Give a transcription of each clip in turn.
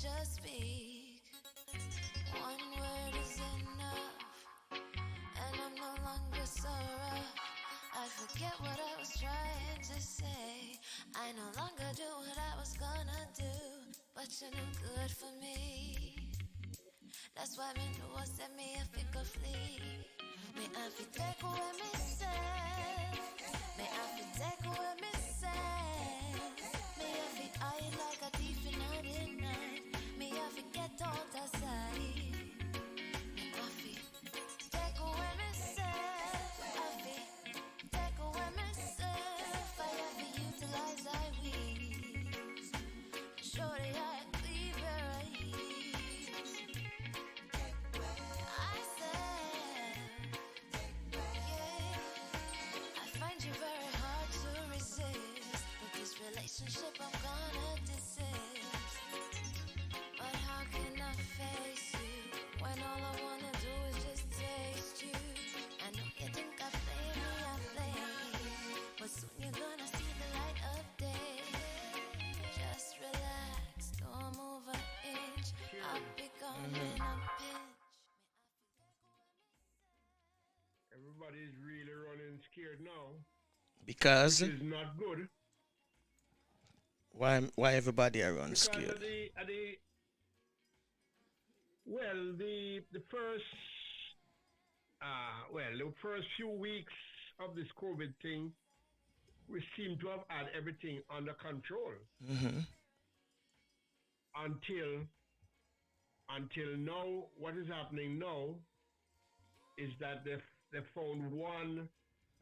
just speak. One word is enough, and I'm no longer so rough. I forget what I was trying to say. I no longer do what I was gonna do, but you're no good for me. That's why me know what set me a figure flee. Me have to take away me say. Me have to take away me say. Me have to hide like a thief in the night. Me have to get out of sight. Me have to take away myself. Have to take away myself. I have to utilize I wings. Show the eye cleaver eyes. I said, yeah. I find you very hard to resist. But this relationship I'm gonna desist. But how can I face you when all I wanna do is just taste you? I know you think I play me, I play. But soon you're gonna see the light of day. Just relax, don't move an inch. I'll be gone in a pinch. Everybody's really running scared now, Because which is not good. why everybody around Because scared? the first the first few weeks of this COVID thing, we seem to have had everything under control Mm-hmm. until now. What is happening now is that they found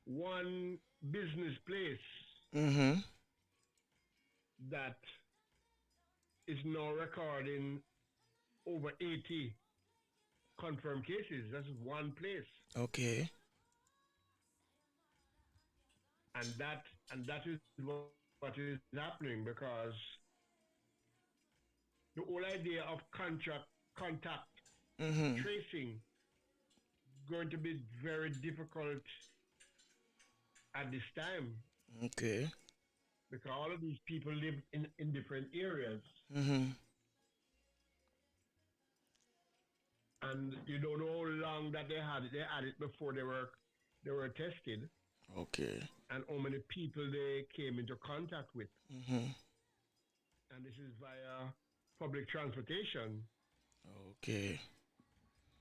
one business place Mm-hmm. that is now recording over 80 confirmed cases. That's one place, Okay. and that is what is happening, because the whole idea of contact Mm-hmm. tracing going to be very difficult at this time, Okay. because all of these people live in different areas, Mm-hmm. and you don't know how long that they had it. They had it before they were tested, Okay. and how many people they came into contact with. Mm-hmm. And this is via public transportation. Okay.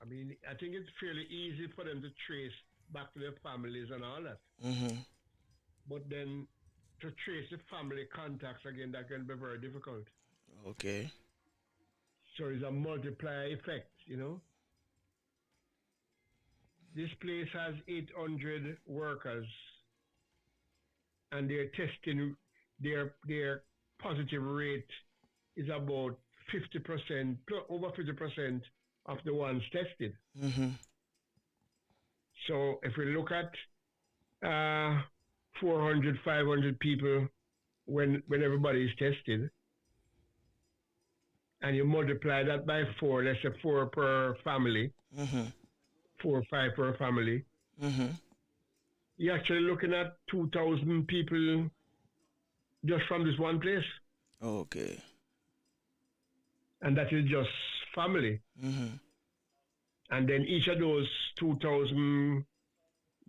I mean, I think it's fairly easy for them to trace back to their families and all that. Mm-hmm. But then to trace the family contacts again, that can be very difficult. Okay. So it's a multiplier effect, you know. This place has 800 workers, and their testing, their positive rate is about 50%, over 50% of the ones tested. Mm-hmm. So if we look at 400, 500 people when everybody is tested, and you multiply that by four, let's say four per family, Mm-hmm. 4 or 5 per family, Mm-hmm. you're actually looking at 2,000 people just from this one place. Okay. And that is just family. Mm-hmm. And then each of those 2,000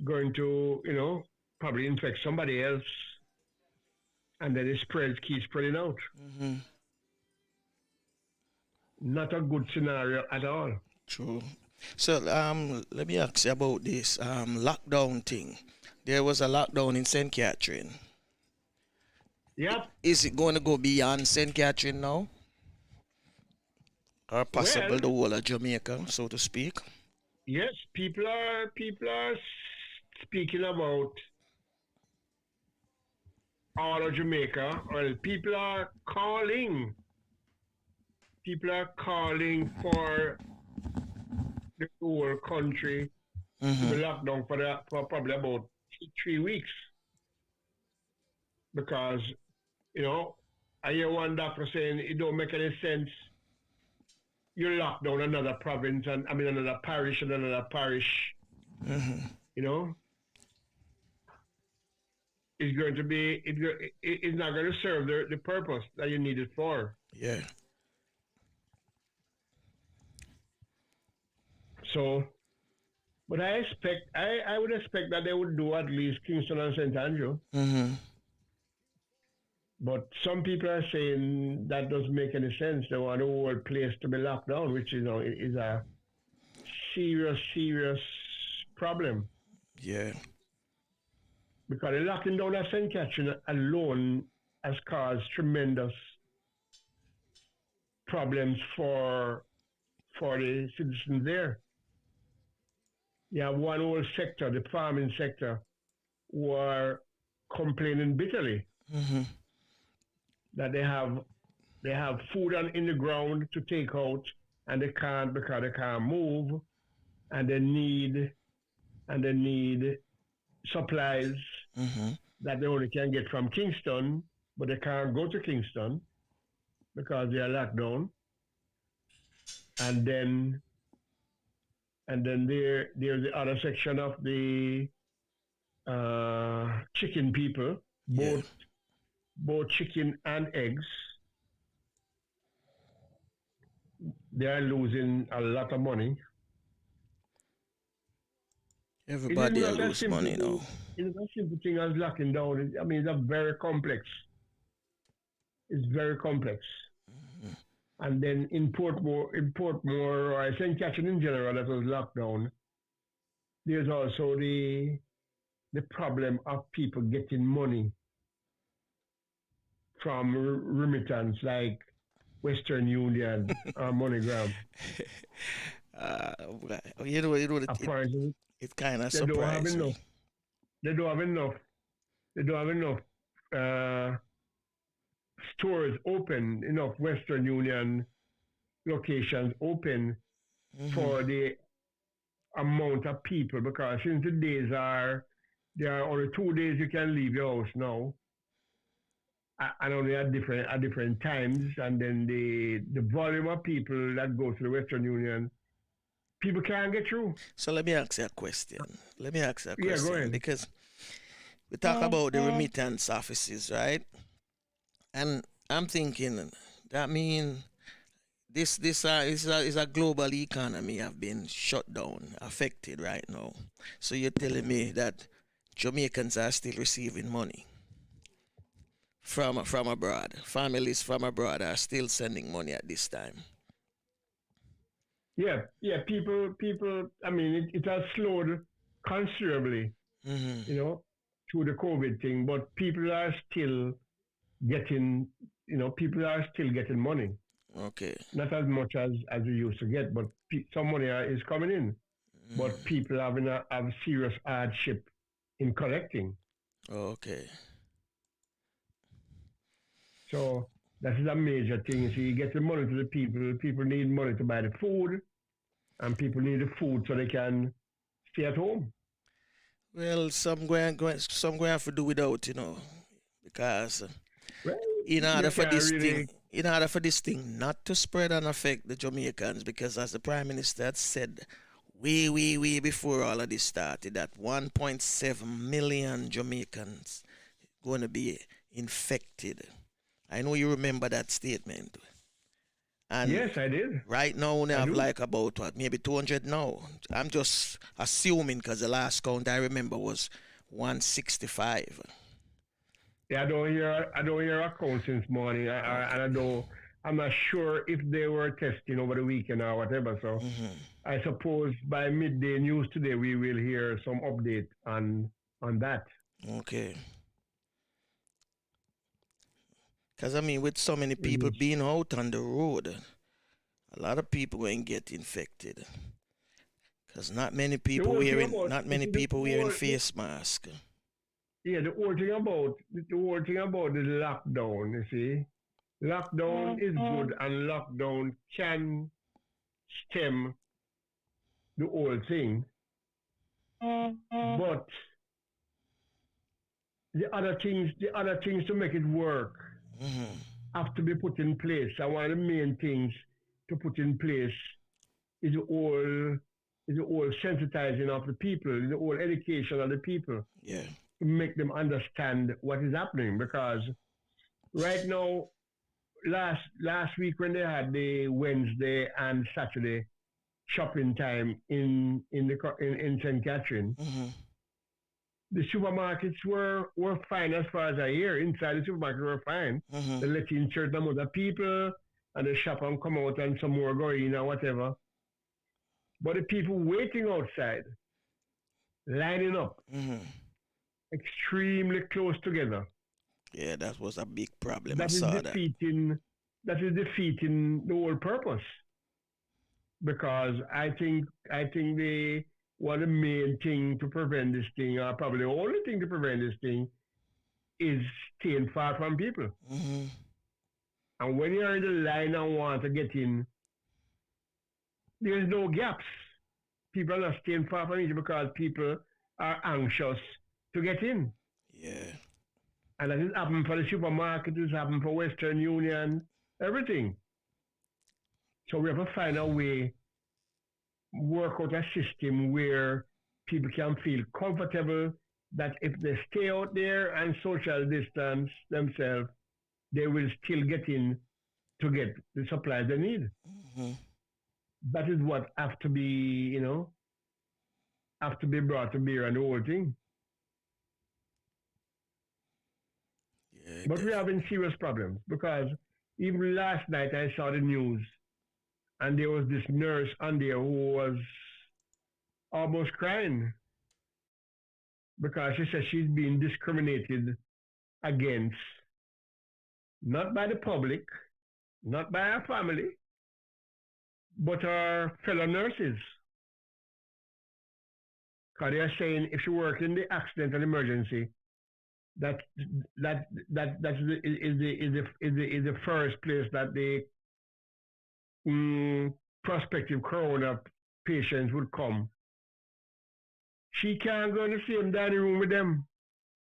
going to, probably infect somebody else. And then it spreads, keeps spreading out. Mm-hmm. Not a good scenario at all. True. So let me ask you about this lockdown thing. There was a lockdown in St. Catherine. Yep. Is it going to go beyond St. Catherine now? Or possible Well, the whole of Jamaica, so to speak? yes, people are speaking about all of Jamaica. Well, people are calling for the whole country to be Mm-hmm. locked down for probably about 3 weeks, because I hear one doctor saying it don't make any sense. You lock down another province, and I mean another parish and another parish. Mm-hmm. You know, it's going to be it's not going to serve the purpose that you need it for. Yeah. So, but I would expect that they would do at least Kingston and St. Andrew. Mm-hmm. But some people are saying that doesn't make any sense. They want the whole place to be locked down, which is a serious problem. Yeah. Because the locking down of St. Catherine alone has caused tremendous problems for the citizens there. You have one whole sector, the farming sector, who are complaining bitterly Mm-hmm. that they have food in the ground to take out and they can't because they can't move and they need supplies Mm-hmm. that they only can get from Kingston, but they can't go to Kingston because they are locked down. And then there's the other section of the chicken people, Yeah. both chicken and eggs. They are losing a lot of money. Everybody not a lose simple money thing. now. It's not a simple thing as locking down. I mean, it's a very complex. It's very complex. Mm-hmm. And then in Portmore, or St. Catherine in general, that was locked down. There's also the problem of people getting money from remittance like Western Union or MoneyGram. uh, Apparently, it kind of they don't have surprised enough. me. They don't have enough. They don't have enough stores open, enough Western Union locations open Mm-hmm. for the amount of people because since there are only 2 days you can leave your house now, and only at different times, and then the volume of people that go to the Western Union, people can't get through. So let me ask you a question. Yeah, go ahead. Because we talk about the remittance offices, right? And I'm thinking that mean this is a global economy have been shut down, affected right now. So you're telling me that Jamaicans are still receiving money from abroad. Families from abroad are still sending money at this time. Yeah, people. I mean, it has slowed considerably, Mm-hmm. through the COVID thing, but people are still getting, people are still getting money. Okay. Not as much as we used to get, but some money is coming in. But Mm. people have serious hardship in collecting. Okay. So that is a major thing. So you get the money to the people. People need money to buy the food, and people need the food so they can stay at home. Well, some going have to do without, because Well, in order you for can't this thing, really. not to spread and affect the Jamaicans, because as the Prime Minister had said, way before all of this started, that 1.7 million Jamaicans going to be infected. I know you remember that statement. And Yes, I did. right now, we I have do. like about what, maybe 200 now. I'm just assuming because the last count I remember was 165. Yeah, I don't hear accounts since morning, and Okay. I don't. I'm not sure if they were testing over the weekend or whatever. So Mm-hmm. I suppose by midday news today we will hear some update on that. Okay. Because I mean, with so many people Mhm. being out on the road, a lot of people going to get infected. Because The whole thing about not you many see, people wearing face mask. the whole thing about the lockdown. You see, lockdown is good, and lockdown can stem the whole thing. But the other things to make it work Mm-hmm. have to be put in place. And one of the main things to put in place is the whole sensitizing of the people, the whole education of the people Yeah. to make them understand what is happening. Because right now, last week when they had the Wednesday and Saturday shopping time in St. Catherine, the supermarkets were fine as far as I hear. Inside the supermarket were fine. They let in certain amount of people and they shop and come out and some more go in or whatever. But the people waiting outside, lining up, extremely close together. Yeah, that was a big problem. That is defeating the whole purpose. Because I think the one of the main thing to prevent this thing, or probably the only thing to prevent this thing, is staying far from people. And when you're in the line and want to get in, there's no gaps. People are not staying far from each other because people are anxious to get in. Yeah. And that is happening for the supermarket, it's happening for Western Union, everything. So we have to find a way, work out a system where people can feel comfortable that if they stay out there and social distance themselves, they will still get in to get the supplies they need. That is what have to be brought to bear on the whole thing. Yeah, but we're having serious problems because even last night I saw the news and there was this nurse on there who was almost crying because she said she's being discriminated against, not by the public, not by her family, but her fellow nurses. Because they are saying if she works in the accident and emergency, that is the first place that the prospective corona patients would come. She can't go in the same dining room with them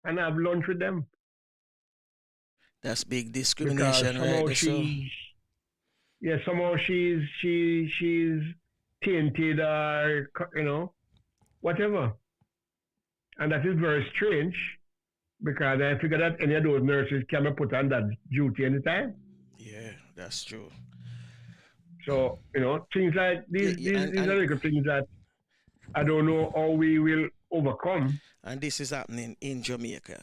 and have lunch with them. That's big discrimination, right? Somehow she's tainted or whatever, and that is very strange because I figure that any of those nurses can be put on that duty anytime. Yeah, that's true. So things like these are little things that I don't know how we will overcome. And this is happening in Jamaica.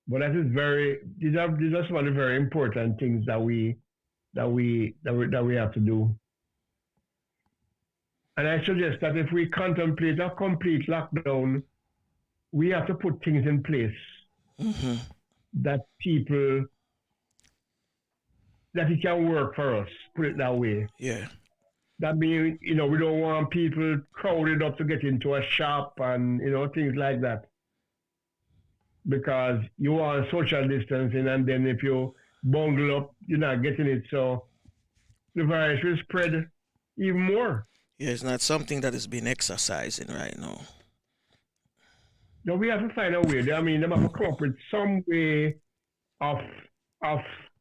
But that is these are some of the very important things that we have to do. And I suggest that if we contemplate a complete lockdown, we have to put things in place that it can work for us, put it that way. Yeah. That means, we don't want people crowded up to get into a shop and, things like that. Because you want social distancing and then if you bungle up, you're not getting it. So the virus will spread even more. Yeah, it's not something that is being exercising right now. No, we have to find a way. They have to come up with some way of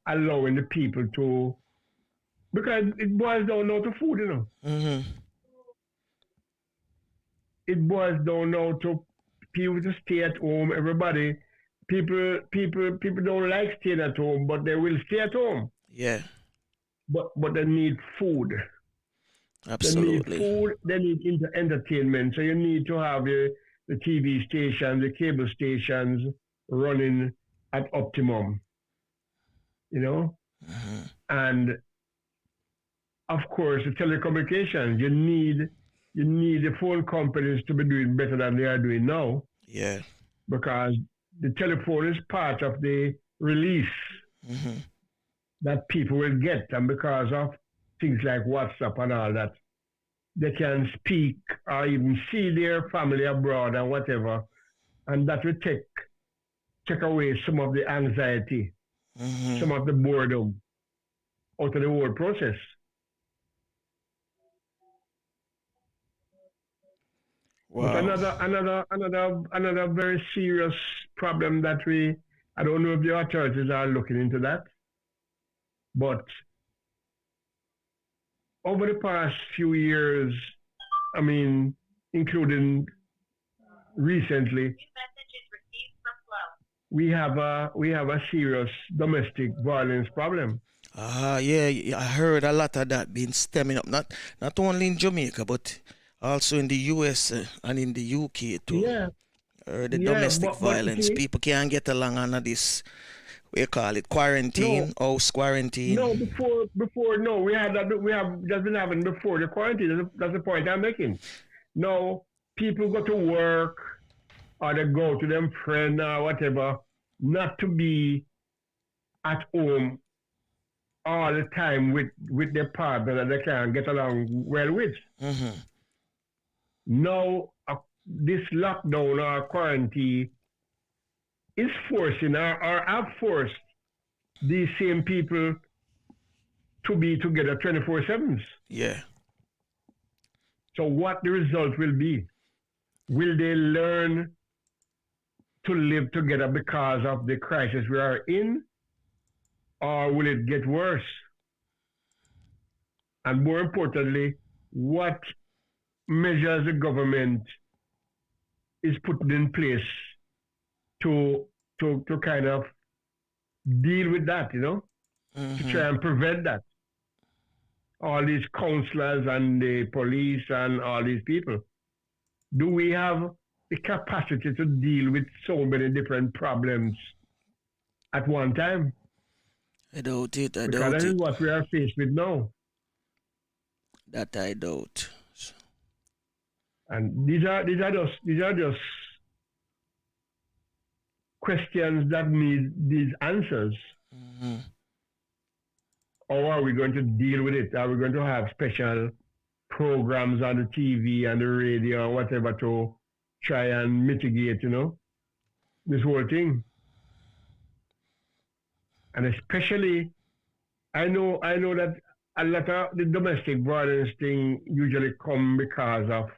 allowing the people to, because it boils down now to food, It boils down now to people to stay at home. Everybody, people don't like staying at home, but they will stay at home. Yeah. But they need food. Absolutely. They need food. They need entertainment. So you need to have the TV stations, the cable stations running at optimum. And of course the telecommunications. You need the phone companies to be doing better than they are doing now. Yeah. Because the telephone is part of the release that people will get, and because of things like WhatsApp and all that, they can speak or even see their family abroad and whatever, and that will take away some of the anxiety, some of the boredom out of the whole process. Wow. But another very serious problem that I don't know if the authorities are looking into that, but over the past few years, including recently, we have a serious domestic violence problem. Yeah, I heard a lot of that being stemming up, not only in Jamaica, but also in the US and in the UK too. Yeah, The yeah, domestic but you violence, see, people can't get along under this, what you call it, no, quarantine, house quarantine. no, before, no, we had that, we have that's been happening before the quarantine. That's the point I'm making. No, people go to work or they go to them friend or whatever, not to be at home all the time with their partner that they can get along well with. Mm-hmm. Now, this lockdown or quarantine is forcing or have forced these same people to be together 24/7. Yeah. So what the result will be? Will they learn to live together because of the crisis we are in, or will it get worse? And more importantly, what measures the government is putting in place to kind of deal with that, to try and prevent that. All these counselors and the police and all these people. Do we have the capacity to deal with so many different problems at one time? I doubt it. Because that is what we are faced with now. That I doubt. And these are just questions that need these answers. Mm-hmm. How are we going to deal with it? Are we going to have special programs on the TV and the radio or whatever to try and mitigate, this whole thing? And especially, I know that a lot of the domestic violence thing usually come because of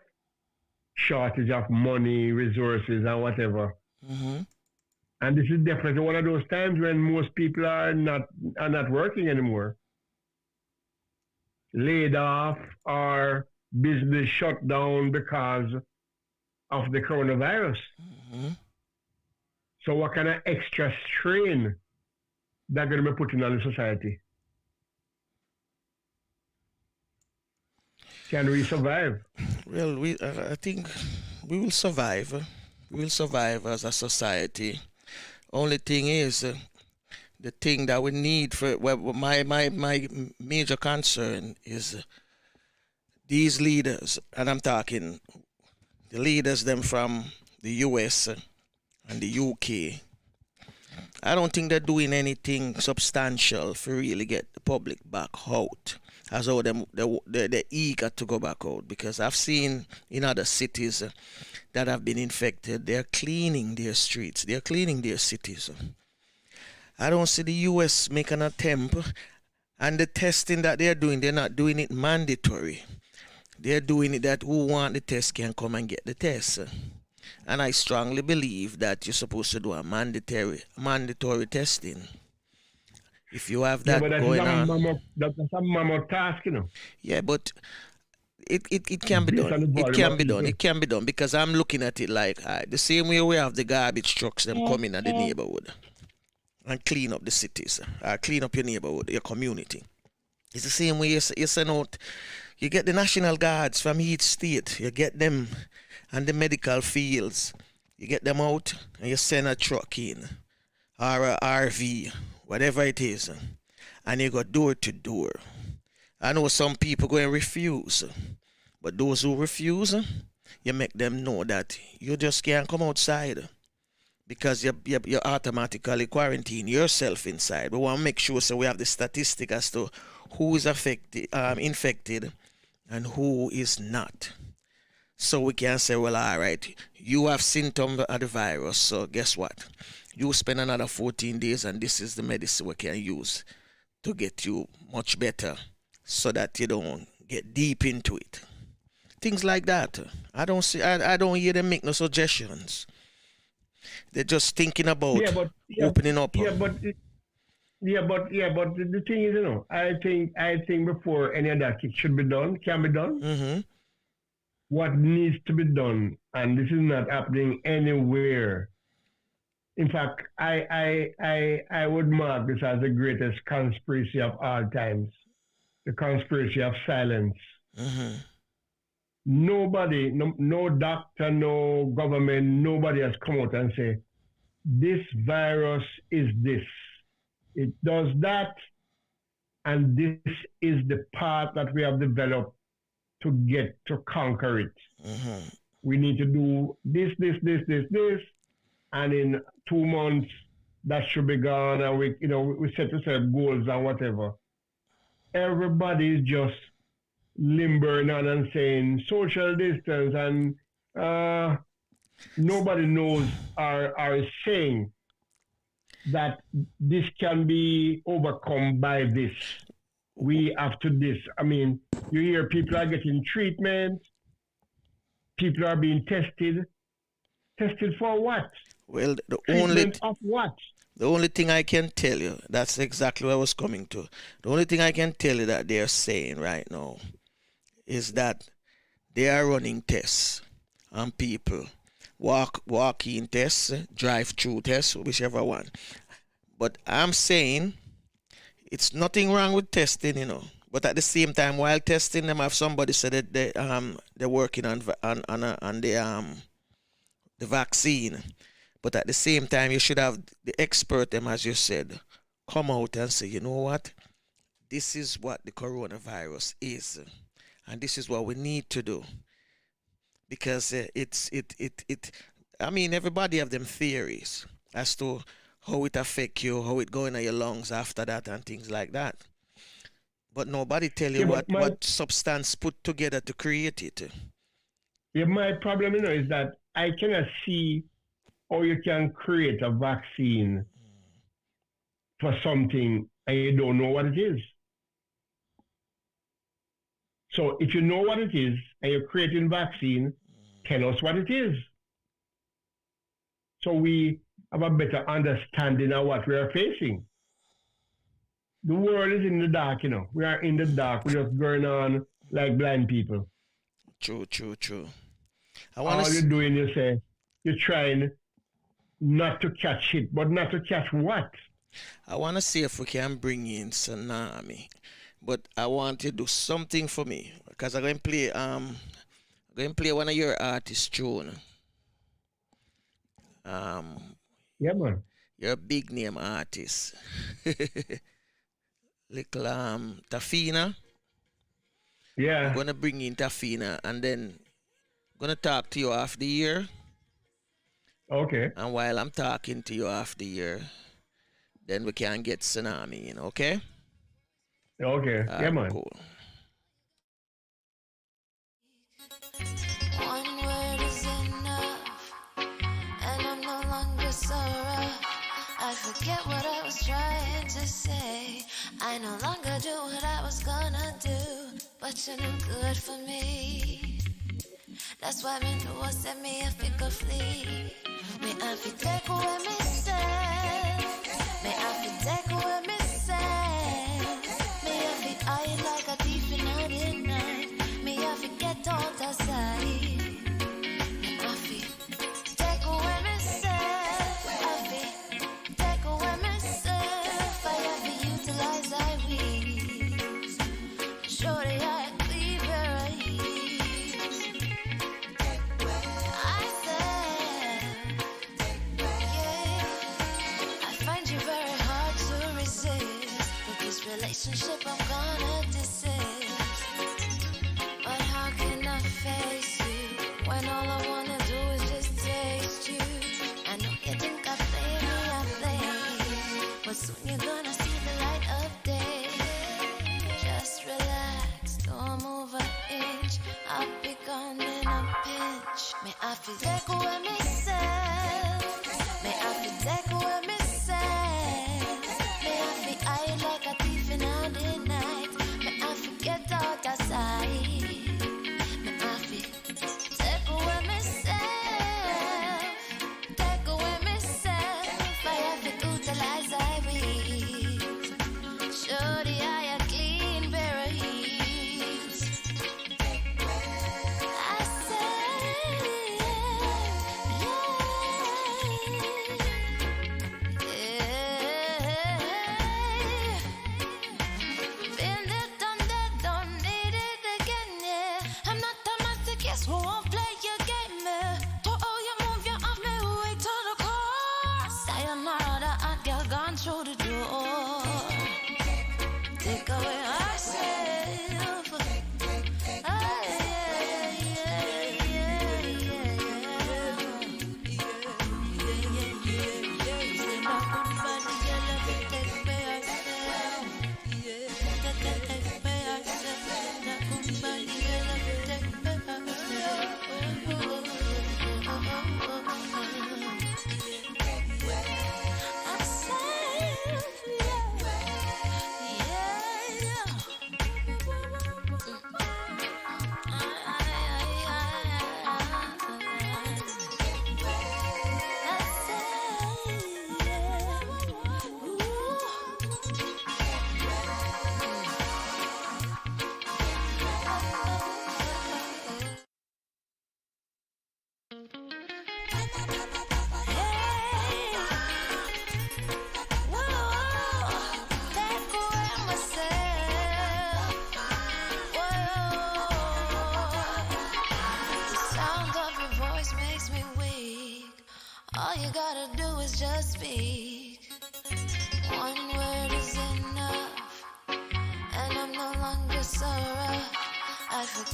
shortage of money, resources, and whatever. Mm-hmm. And this is definitely one of those times when most people are not working anymore, laid off, or business shut down because of the coronavirus. Mm-hmm. So what kind of extra strain they're going to be putting on the society? Can we survive? Well, I think we will survive. We will survive as a society. Only thing is, the thing that we need for my major concern is these leaders, and I'm talking the leaders them from the US and the UK. I don't think they're doing anything substantial for really get the public back out. As though they're eager to go back out, because I've seen in other cities that have been infected, they're cleaning their streets, they're cleaning their cities. I don't see the US make an attempt, and the testing that they're doing, they're not doing it mandatory. They're doing it that who want the test can come and get the test. And I strongly believe that you're supposed to do a mandatory testing. If you have that going on. That's a mammoth task, Yeah, but it can be done. It can be done. It can be done, because I'm looking at it like the same way we have the garbage trucks them come in at the neighborhood and clean up the cities, clean up your neighborhood, your community. It's the same way you send out, you get the National Guards from each state, you get them and the medical fields, you get them out and you send a truck in or a RV, whatever it is, and you go door to door. I know some people go and refuse, but those who refuse, you make them know that you just can't come outside because you automatically quarantine yourself inside. We want to make sure so we have the statistic as to who is infected and who is not. So we can say, well, all right, you have symptoms of the virus, so guess what? You spend another 14 days and this is the medicine we can use to get you much better so that you don't get deep into it. Things like that. I don't hear them make no suggestions. They're just thinking about opening up. But the thing is, I think before any of that can be done, Mm-hmm. what needs to be done, and this is not happening anywhere, In fact, I would mark this as the greatest conspiracy of all times, the conspiracy of silence. Mm-hmm. Nobody, no doctor, no government, nobody has come out and say, this virus is this. It does that, and this is the path that we have developed to get to conquer it. Mm-hmm. We need to do this, and in 2 months that should be gone, and we set ourselves goals and whatever. Everybody is just limbering on and saying social distance, and nobody knows or is saying that this can be overcome by this. We have to this. I mean, you hear people are getting treatment, people are being tested. Tested for what? Well, Treatment of what? The only thing I can tell you, that's exactly what I was coming to. The only thing I can tell you that they're saying right now is that they are running tests on people. Walk-in tests, drive-through tests, whichever one. But I'm saying it's nothing wrong with testing, you know. But at the same time, while testing them, have somebody said that they're working on the vaccine. But at the same time, you should have the expert, them as you said, come out and say, you know what, this is what the coronavirus is, and this is what we need to do. Because I mean, everybody have them theories as to how it affect you, how it go in your lungs after that and things like that. But nobody tell you what substance put together to create it. Yeah, my problem, is that I cannot see how you can create a vaccine for something and you don't know what it is. So if you know what it is and you're creating vaccine, tell us what it is. So we have a better understanding of what we are facing. The world is in the dark, We are in the dark. We're just going on like blind people. True. All you're doing, you say, you're trying not to catch it, but not to catch what? I want to see if we can bring in Tsunami. But I want you to do something for me. Because I'm going to play one of your artist tune. Yeah, man. You're a big name artist. Little Tafina. Yeah. I'm gonna bring in Tafina and then I'm gonna talk to you after the year. Okay. And while I'm talking to you after the year, then we can get Tsunami in, okay? Okay. Yeah, man. Cool. One word is enough, and I'm no longer so rough. I forget what I was trying to say. I no longer do what I was gonna do, but you're no good for me. That's why me know send me a pick a flee. Me have to take away me say. Me have to take away me say. Me have to hide like a thief in the night. Me have to get out of sight. Me have to take away myself. Have to take away myself. I have to utilize I wings. Surely I cleave your eyes. I said, yeah. I find you very hard to resist. But this relationship I'm gonna desist. But how can I face you when all I wanna do is just taste you? I know you think I play me, but soon you're gonna see the light of day. Just relax, don't move an inch. I'll be gone in a pinch. May I feel take away myself. May I feel take away myself. May I feel hide like a thief in the night.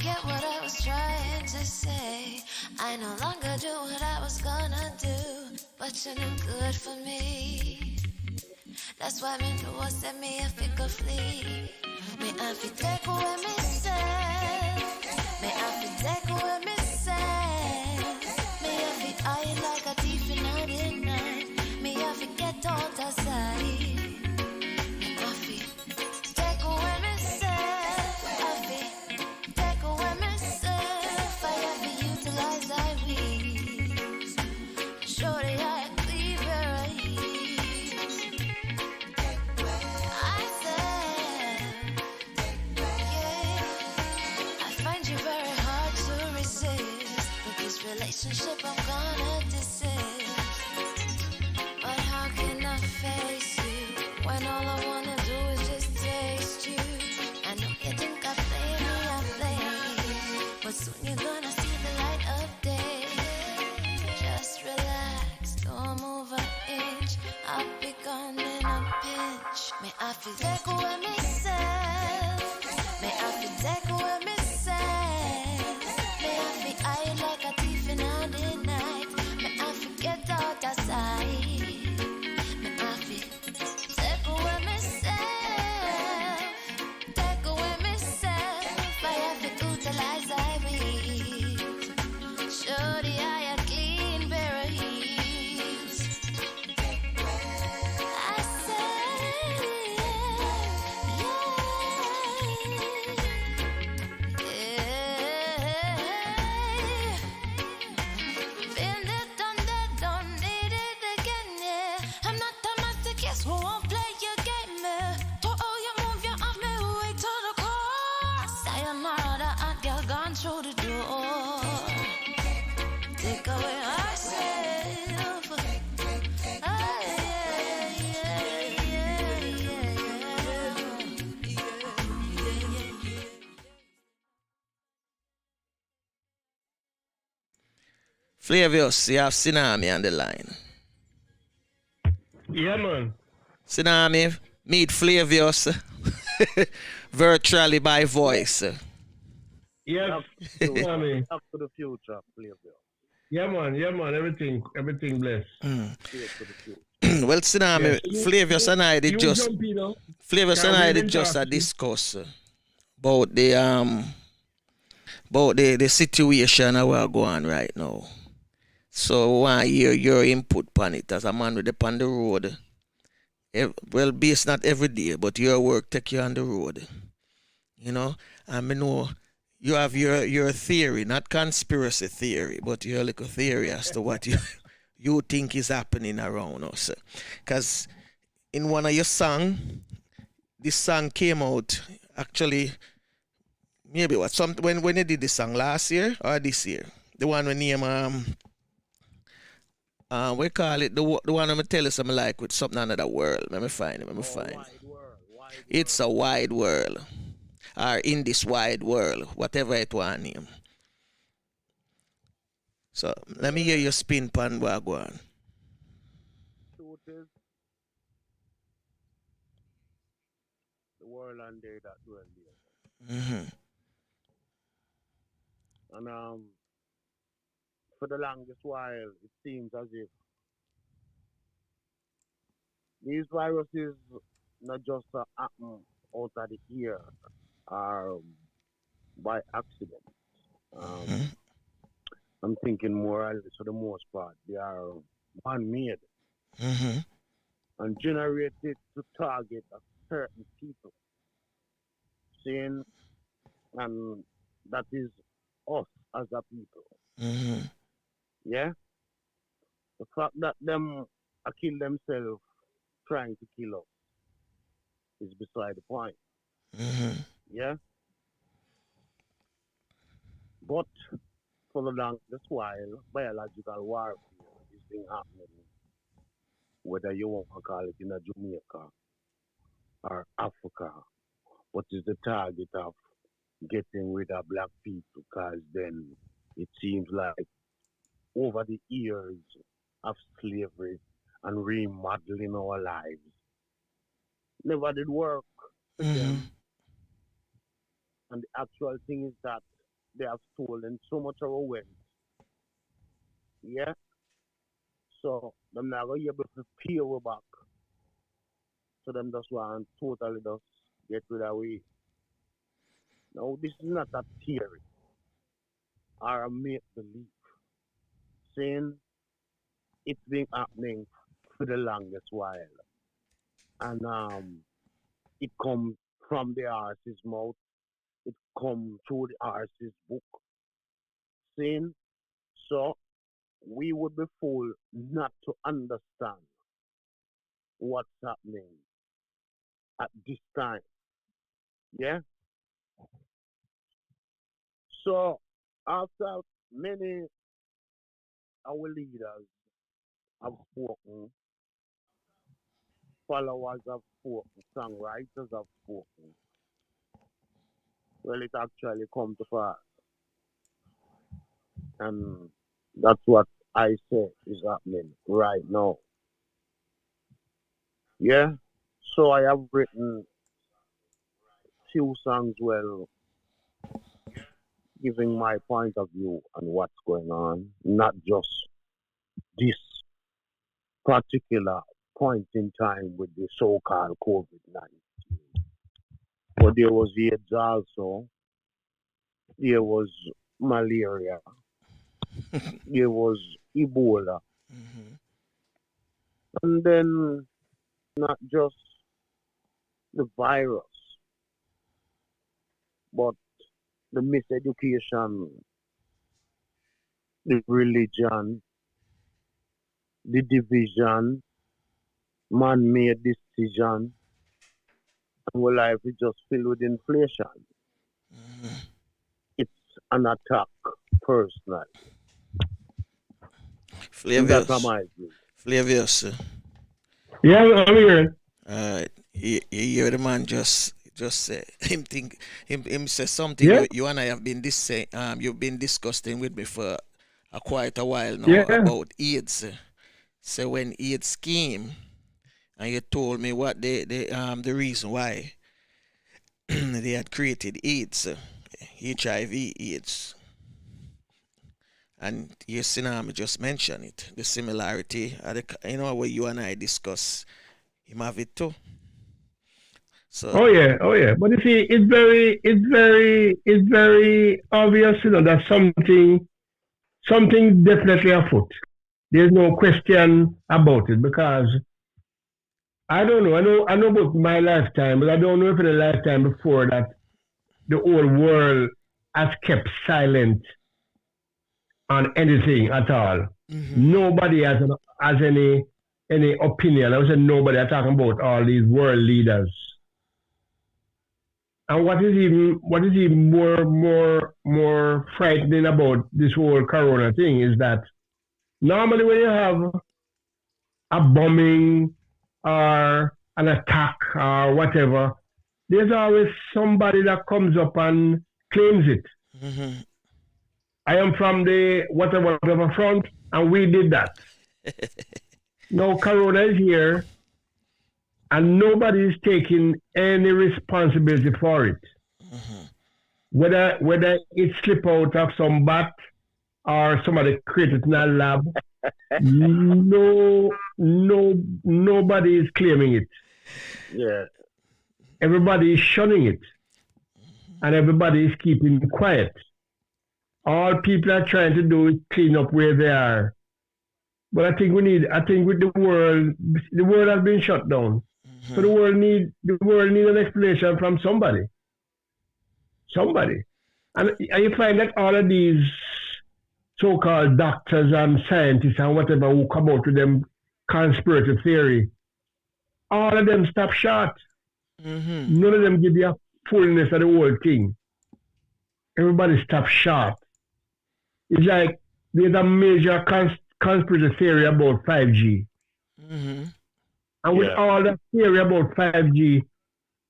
forget what I was trying to say. I no longer do what I was gonna do, but you're no good for me. That's why me know set me a figure flee. Me have to take away me say. Me have to take away me say. Me have to hide like a thief in the night. Me have to get out of sight. Me have to take away myself. Have to take away myself. I have to utilize I wings. Shorty, I cleave your eyes. I said, yeah, I find you very hard to resist. With this relationship, I'm gonna desist. But how can I face you when all I wanna do is just taste you? I know you think I play me, but soon you're gonna see the light of day. Just relax, don't move an inch. I'll be gone in a pinch. May I feel take away myself. May I feel take away myself. May I feel hide like a thief in the night. May I forget out of sight. May I feel take away myself. Take away myself. I have to utilize I will. Shorty, I had clean pair of heels. I said, been there, done that, don't need it again, yeah. I'm not a master, guess who won't play your game, yeah. To all you move, you off me way to the core. Sayonara, the hot girl gone through the door. Take away ourselves. Ah, Flavius, you have Tsunami on the line. Yeah, man. Tsunami, meet Flavius virtually by voice. Yes, Tsunami. Up to the future, Flavio. Yeah, man. Everything blessed. Cheers to the future. Well, Tsunami, Yes, Flavius and I did you just jump, you know. Flavius Yeah, and I we've did been just talking. discuss about the situation that we're going right now. So I want to hear your input on it as a man with the on the road. Well, based not every day, but your work take you on the road. You know, and I know you have your theory, not conspiracy theory, but your little theory as to what you think is happening around us. Because in one of your song, this song came out actually maybe when you did this song last year or this year, the one when name we call it the one I'm tell you something like with something another world. Let me find it. Wide world. It's a wide world. Or in this wide world, whatever it want name. So let me hear your spin pan wagwan. Truth is, the world and they that dwell there. Mm-hmm. And for the longest while, it seems as if these viruses not just happen out of the air or by accident. Mm-hmm. I'm thinking more or less for the most part, they are man-made Mm-hmm. and generated to target a certain people. Saying, and that is us as a people. Mm-hmm. Yeah? The fact that them kill themselves trying to kill us is beside the point. Mm-hmm. Yeah? But for the longest while, biological warfare is being happening, whether you want to call it in a Jamaica or Africa, what is the target of getting rid of black people? Because then it seems like over the years of slavery and remodeling our lives, never did work for them. And the actual thing is that they have stolen so much of our wealth. Yeah. So them not gonna be able to pay our back. So them just want totally just get rid of we. Now this is not a theory or a make believe. Saying it's been happening for the longest while. And it come from the artist's mouth, it come through the artist's book. Saying so we would be fool not to understand what's happening at this time. Yeah. So after many our leaders have spoken, followers have spoken, songwriters have spoken, well, it actually come to pass. And that's what I say is happening right now. Yeah. So I have written few songs, well, giving my point of view on what's going on, not just this particular point in time with the so-called COVID-19. But there was AIDS also, there was malaria, there was Ebola, Mm-hmm. and then not just the virus, but the miseducation, the religion, the division, man-made decision, and our life is just filled with inflation. Mm-hmm. It's an attack, personally. That's Flavius, my view. Flavius. Yeah, I'm here. You hear the man just say him say something Yeah, you and I have been you've been discussing with me for quite a while now yeah. about AIDS. So when AIDS came and you told me what the reason why they had created AIDS, HIV AIDS, and your Tsunami just mentioned it, the similarity, where you and I discuss, him have it too. So, Oh yeah. But you see, it's very obvious, that something definitely afoot. There's no question about it because I don't know. I know about my lifetime, but I don't know if in the lifetime before that the whole world has kept silent on anything at all. hmm Nobody has any opinion. I would say nobody are talking about all these world leaders. And what is even more frightening about this whole corona thing is that normally when you have a bombing or an attack or whatever, there's always somebody that comes up and claims it. hmm I am from the whatever front, and we did that. Now corona is here, and nobody is taking any responsibility for it. hmm Whether it slip out of some bat or somebody created in a lab, nobody is claiming it. Yeah. Everybody is shunning it, and everybody is keeping quiet. All people are trying to do is clean up where they are. But I think with the world has been shut down. So hmm the world need an explanation from somebody. Somebody. And you find that all of these so-called doctors and scientists and whatever who come out with them conspiracy theory, all of them stop short. hmm None of them give you a fullness of the whole thing. Everybody stop short. It's like there's a major conspiracy theory about 5G. hmm And with Yeah. all that theory about 5G,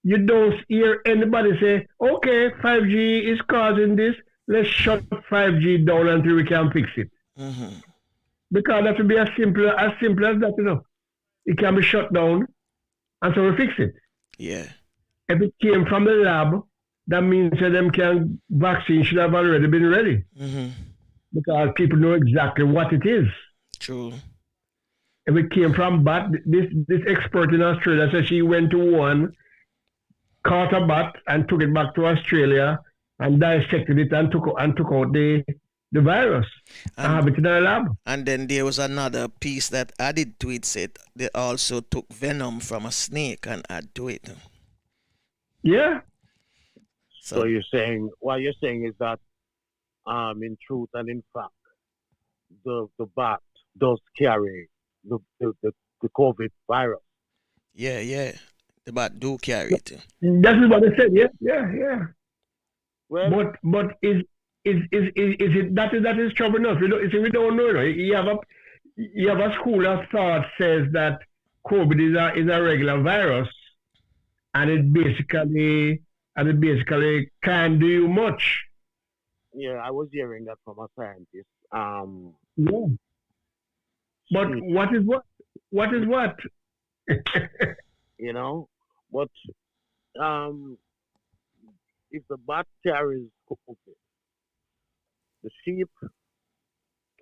you don't hear anybody say, okay, 5G is causing this, let's shut 5G down until we can fix it. hmm Because that would be as simple as that. It can be shut down, and so we fix it. Yeah. If it came from the lab, that means that vaccine should have already been ready because people know exactly what it is. True. If it came from bat, this expert in Australia said she went to one, caught a bat and took it back to Australia and dissected it and took out the virus and have it in a lab. And then there was another piece that added to it, said they also took venom from a snake and add to it. Yeah. So what you're saying is that in truth and in fact the bat does carry the COVID virus. Yeah. The bat do carry it. That is what they said. Yeah. Well, but is it that is trouble enough? We don't know. You have a school of thought says that COVID is a regular virus, and it basically can't do you much. Yeah, I was hearing that from a scientist. Yeah. But what is what? What is what? But if the bat carries COVID, the sheep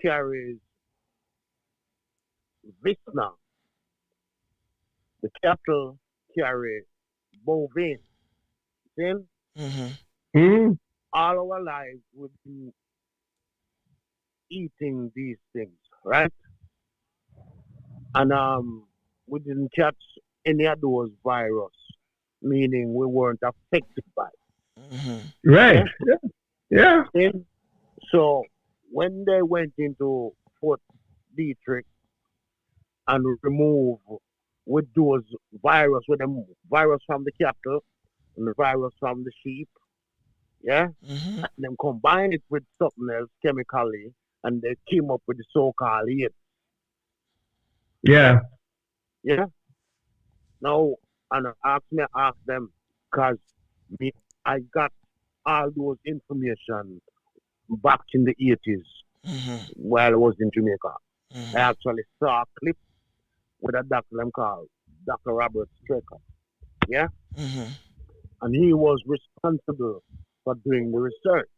carries Visna, the cattle carry bovine. Then all our lives we've been eating these things, right? And we didn't catch any of those virus, meaning we weren't affected by it. Right. Yeah. So when they went into Fort Detrick and removed with those virus, with the virus from the cattle and the virus from the sheep, and then combine it with something else chemically, and they came up with the so-called AIDS. Yeah. Now, and ask them, because I got all those information back in the 80s while I was in Jamaica. I actually saw a clip with a doctor called Dr. Robert Straker. Yeah? And he was responsible for doing the research.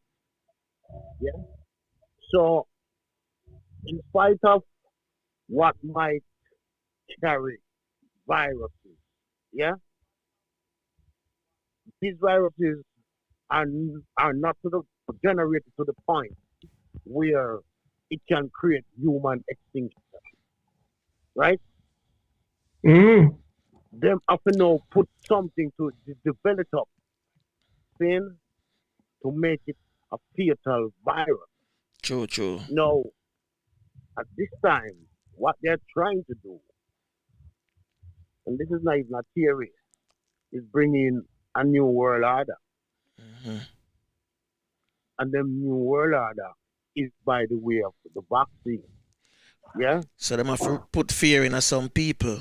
Yeah? So, in spite of what might carry viruses, these viruses are not generated to the point where it can create human extinction, right? Them often know put something to develop up, then to make it a fatal virus. True. Now, at this time, what they're trying to do, and this is not even a theory, is bring in a new world order. And the new world order is by the way of the vaccine. Yeah? So they have to put fear in some people,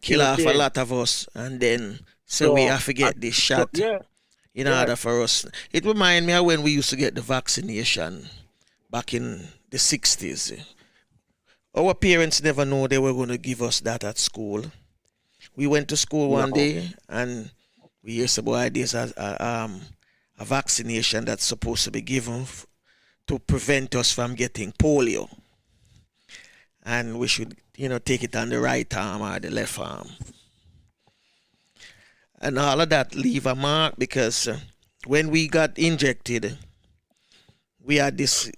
kill off a lot of us, and then so we have to get this shot in order for us. It reminds me of when we used to get the vaccination back in the 60s. Our parents never knew they were going to give us that at school. We went to school one day and we used to buy this as a vaccination that's supposed to be given to prevent us from getting polio. And we should, take it on the right arm or the left arm. And all of that leave a mark because when we got injected, we had this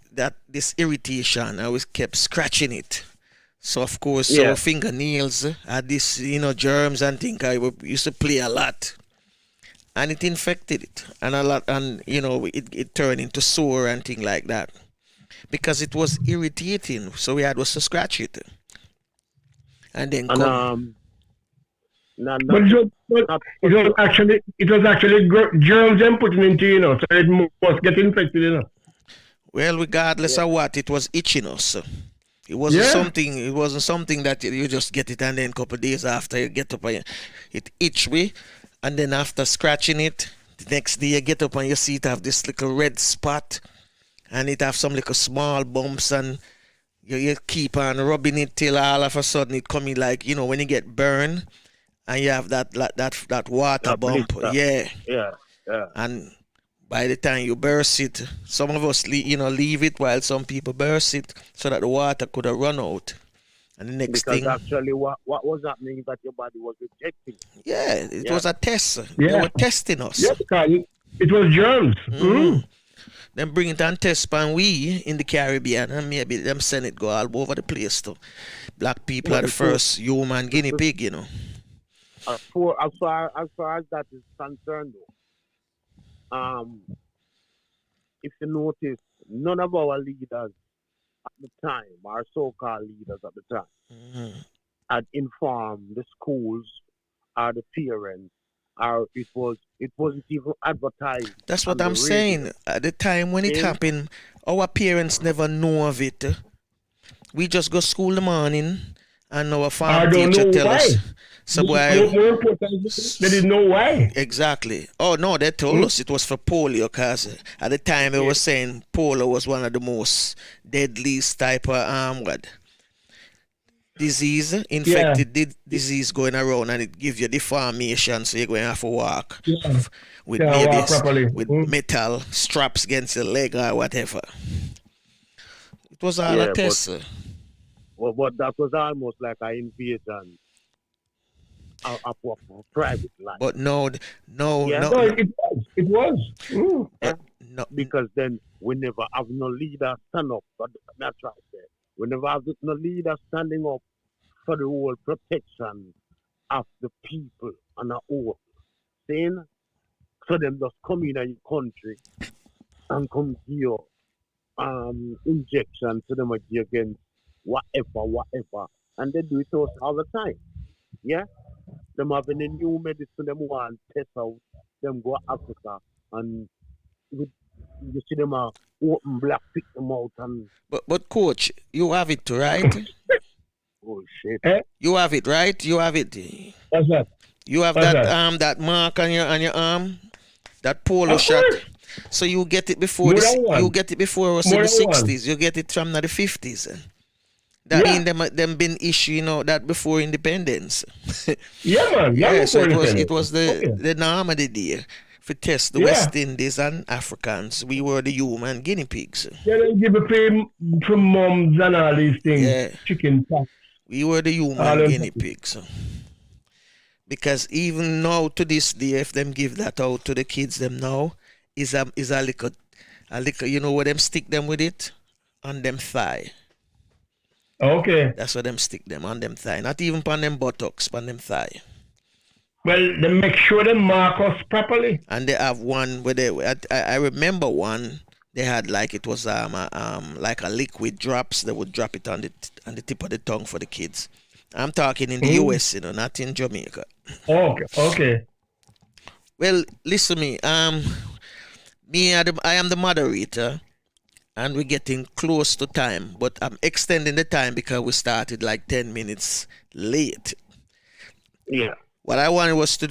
irritation and we kept scratching it. So of course our fingernails had this, germs and things. I used to play a lot. And it infected it. And a lot, and it turned into sore and things like that. Because it was irritating. So we had to scratch it. And then but it was actually germs and putting into, so it must get infected, Well, regardless of what, it was itching us. It wasn't something that you just get it and then a couple of days after you get up and it itch me. And then after scratching it, the next day you get up and you see it have this little red spot and it have some little small bumps and you keep on rubbing it till all of a sudden it coming like, when you get burned and you have that water bump. Yeah. And by the time you burst it, some of us, leave it while some people burst it so that the water could have run out. And the next Because thing, actually, what was happening is that your body was rejecting. yeah, it was a test. Yeah. They were testing us. Yes, it was germs. Then bring it and test pan we in the Caribbean, and maybe them send it go all over the place too. Black people are the first human guinea pig, As far as that is concerned, though, if you notice, none of our leaders at the time, our so-called leaders at the time, had informed the schools or the parents, or it wasn't even advertised. That's what I'm saying. At the time when it happened, our parents never know of it. We just go school in the morning, and our farm teacher tell us. So more important, they didn't know why. Exactly. Oh no, they told us it was for polio, because at the time they were saying polio was one of the most deadliest type of disease, infected disease going around, and it gives you deformation, so you're going to have to walk with metal straps against your leg or whatever. It was all a test. But that was almost like an invasion of private life. But no. It was. No. Because then we never have no leader stand up. That's right there. We never have no leader standing up for the whole protection of the people and the whole thing. So them just come in your country and come give you injection to them against whatever. And they do it to us all the time. Yeah? Them having a new medicine, them want to test out, them go to Africa, and you see them open black, pick them out. And But coach, you have it too, right? Oh shit! You have it, right? You have it. What's that? You have that mark on your arm, that polo shot. So you get it before you get it before us in the 60s. You get it from the 50s. That mean them been issuing that before independence. Yeah, man. Yeah, so it was the norm of the day. To test the West Indies and Africans, we were the human guinea pigs. Yeah, they give a pay from moms and all these things. Yeah. Chicken pox. We were the human guinea pigs. Because even now to this day, if them give that out to the kids, them now is a little, where them stick them with it on them thigh. Okay. That's where them stick them on them thigh. Not even on them buttocks, on them thigh. Well, they make sure they mark us properly. And they have one where I remember one. They had like it was like a liquid drops. They would drop it on the tip of the tongue for the kids. I'm talking in the US, not in Jamaica. Okay. Well, listen to me. I am the moderator, and we're getting close to time, but I'm extending the time because we started like 10 minutes late. Yeah. What I wanted us to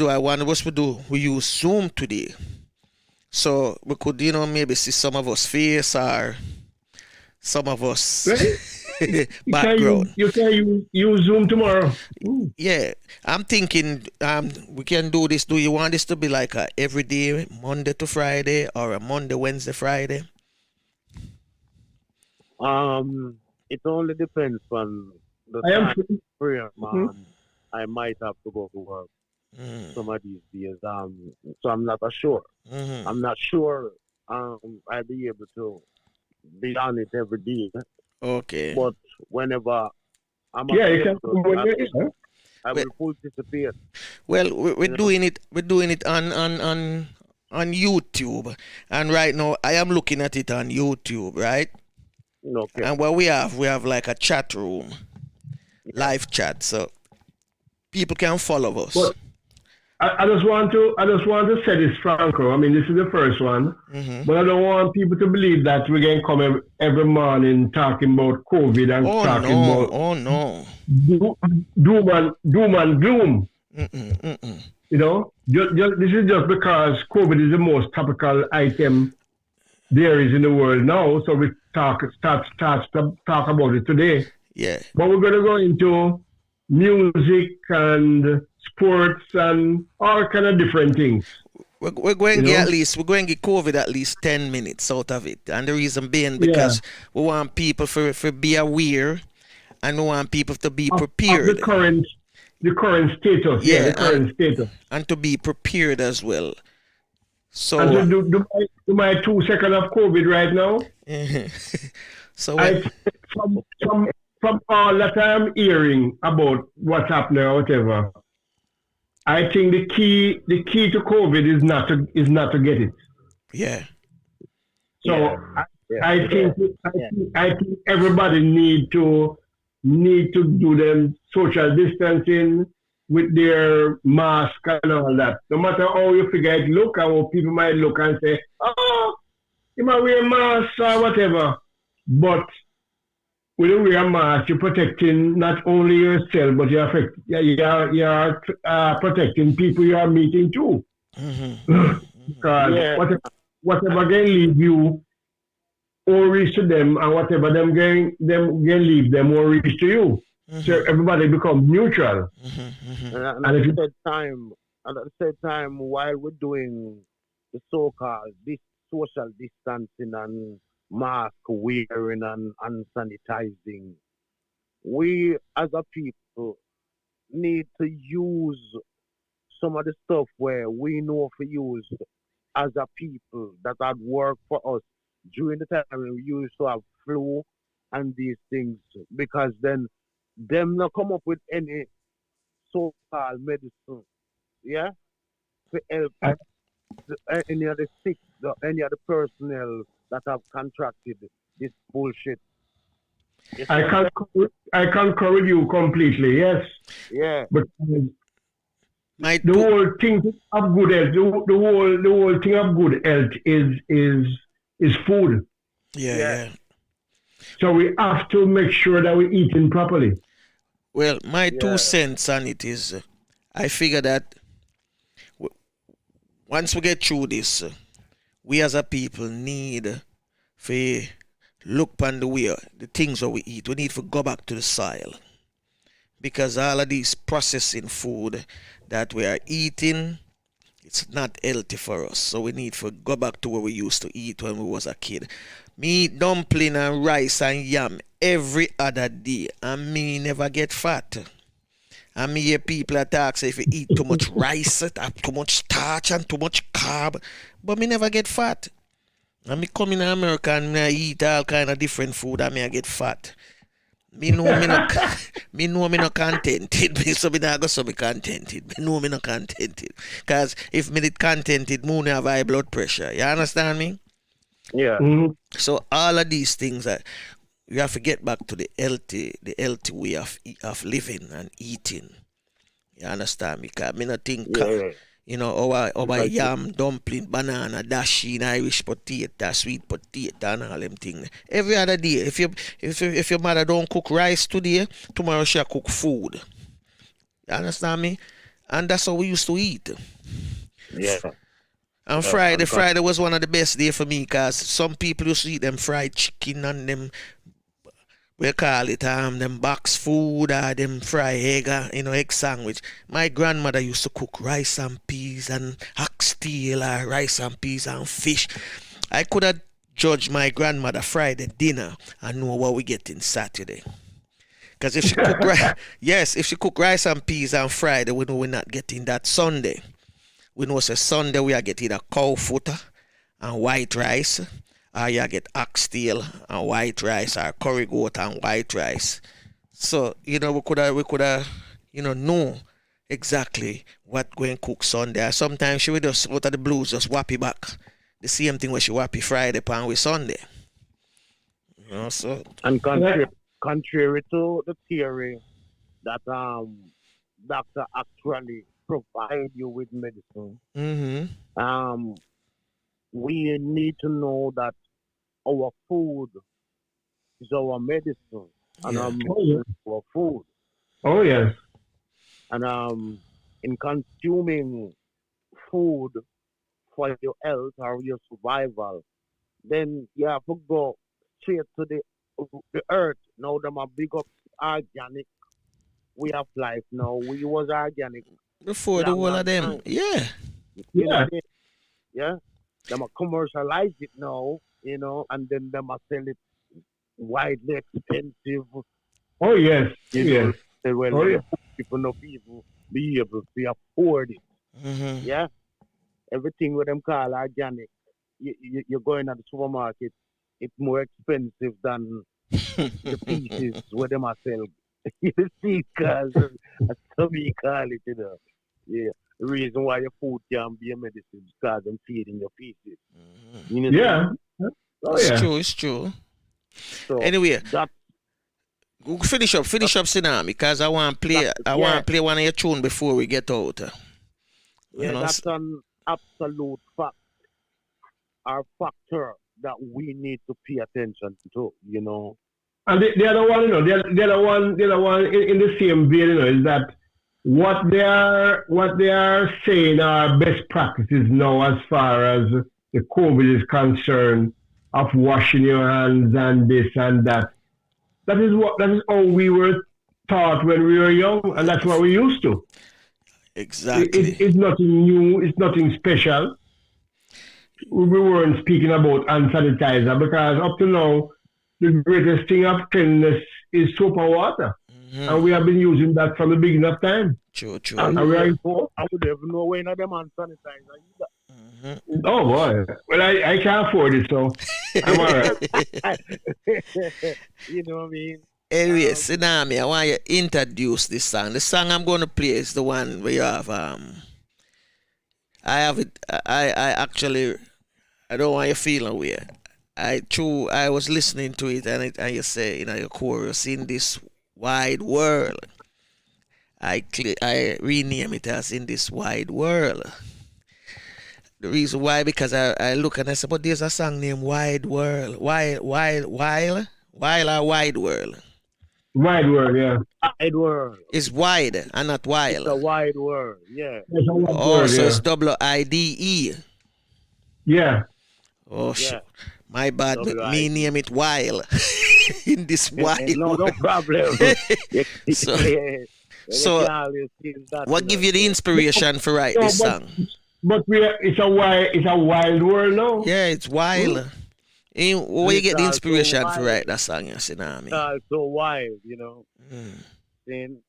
do, we use Zoom today. So we could, maybe see some of us face or some of us background. You can use Zoom tomorrow. Ooh. Yeah. I'm thinking we can do this. Do you want this to be like a everyday Monday to Friday or a Monday, Wednesday, Friday? It only depends on the time prayer, man. I might have to go to work some of these days. So I'm not sure. I'm not sure I'll be able to be on it every day. Okay. But whenever I'm I will participate. Well, we're doing it. We're doing it on YouTube, and right now I am looking at it on YouTube, right? Okay. And what we have like a chat room, live chat, so people can follow us. But I just want to say this, Franco. I mean, this is the first one, but I don't want people to believe that we're going to come every morning talking about COVID and about doom and gloom. This is just because COVID is the most topical item there is in the world now, so we start to talk about it today. Yeah. But we're going to go into music and sports and all kind of different things. We're going You to get know? we're going to get COVID at least 10 minutes out of it. And the reason being Yeah. because we want people for be aware and we want people to be Of prepared. the current status. Yeah, Yeah, the current status. and to be prepared as well. And So to do my 2 seconds of COVID right now. so I from all that I'm hearing about what's happening or whatever, I think the key to COVID is not to get it. yeah. So Yeah. I think everybody need to do them social distancing with their mask and all that. No matter how you figure it look, or how people might look and say, oh, you might wear a mask or whatever. But when you wear a mask, you're protecting not only yourself, but you're protecting people you are meeting too. Because whatever can leave you or reach to them, and whatever them can leave them or reach to you. So everybody becomes neutral. And at the same time, while we're doing the so-called social distancing and mask wearing and sanitizing, we as a people need to use some of the stuff where we know for use as a people that had worked for us during the time when we used to have flu and these things, because then them not come up with any so-called medicine, yeah, to help any of the sick, any of the personnel that have contracted this bullshit. I concur with you completely. Yes. Yeah. But the whole thing of good health, the whole thing of good health is food. Yeah. So we have to make sure that we're eating properly. Well, my 2 cents on it is, I figure that once we get through this, we as a people need to look upon the things that we eat. We need to go back to the soil. Because all of these processing food that we are eating, it's not healthy for us. So we need to go back to what we used to eat when we was a kid. Me eat dumpling and rice and yam every other day, and me never get fat. And me hear people attack say if you eat too much rice, too much starch and too much carb, but me never get fat. And me come in America and me eat all kind of different food and me I get fat. Me know me not contented. So me not go so me contented. Me know me not contented. Cause if me did contented, me won't have high blood pressure. You understand me? Yeah. So all of these things that we have to get back to the healthy way of living and eating. You understand me? Cause me not think our yam, dumpling, banana, dasheen, Irish potato, sweet potato, and all them things. Every other day, if your mother don't cook rice today, tomorrow she'll cook food. You understand me? And that's how we used to eat. Yeah. And Friday was one of the best days for me because some people used to eat them fried chicken and them, we call it them box food or them fried egg, egg sandwich. My grandmother used to cook rice and peas and oxtail or rice and peas and fish. I could have judged my grandmother Friday dinner and know what we get in Saturday. Because if she cook if she cook rice and peas on Friday, we know we're not getting that Sunday. We know say Sunday we are getting a cow footer and white rice, or you get oxtail and white rice, or curry goat and white rice. So we could have know exactly what going cook Sunday. Sometimes she would just out of the blues just whappy back the same thing when she whappy Friday pan with Sunday. So and contrary to the theory that doctor actually provide you with medicine, we need to know that our food is our medicine, and our medicine is our food. Oh yes. And in consuming food for your health or your survival, then you have to go straight to the earth. Now them are big up organic way of life. Now we was organic before the whole of them. Yeah. Yeah, them a commercialize it now, and then them a sell it widely expensive. Oh yes, Yes. Well, Oh yeah. people not even be able to afford it. Mm-hmm. Yeah, everything with them call organic. You're going at the supermarket, it's more expensive than the pieces where them are sell. You see, cause that's how we call it, Yeah, the reason why your food can be a medicine is because them feeding your pieces. You know, Yeah. Oh It's yeah. true, it's true. so Anyway, that we'll finish up Tsunami, because I want to play one of your tune before we get out. that's an absolute fact or factor that we need to pay attention to. And the other one, the other one in the same vein, is that what they are saying are best practices now as far as the COVID is concerned, of washing your hands and this and that. That is how we were taught when we were young, and that's what we used to. Exactly. It's nothing new. It's nothing special. We weren't speaking about hand sanitizer because up to now, the greatest thing of cleanliness is soap and water. Mm-hmm. And we have been using that from the beginning of time. True. And I would have no way in them hand sanitizer either. Mm-hmm. Oh boy. Well, I can't afford it, so I'm all right. You know what I mean? Anyway, Tsunami, I want you to introduce this song. The song I'm going to play is the one where you have I have it. I actually, I don't want you feeling weird. I was listening to it, and you say, your chorus, in this wide world. I rename it as In This Wide World. The reason why, because I look and I say, but there's a song named Wide World. While or Wide World? Wide world, yeah. Wide world. It's wide and not wild. It's a wide world, yeah. It's a wide Oh, world, so yeah. it's WIDE. Yeah. Oh, Yeah. shit. My bad. WIDE. Me name it While. In this wide No world. problem. So, what give you the inspiration for write this song? But it's a wild world now. Yeah, it's wild. Where you get the It's inspiration also for wild. write that song, Tsunami? It's all so wild, Mm. Then,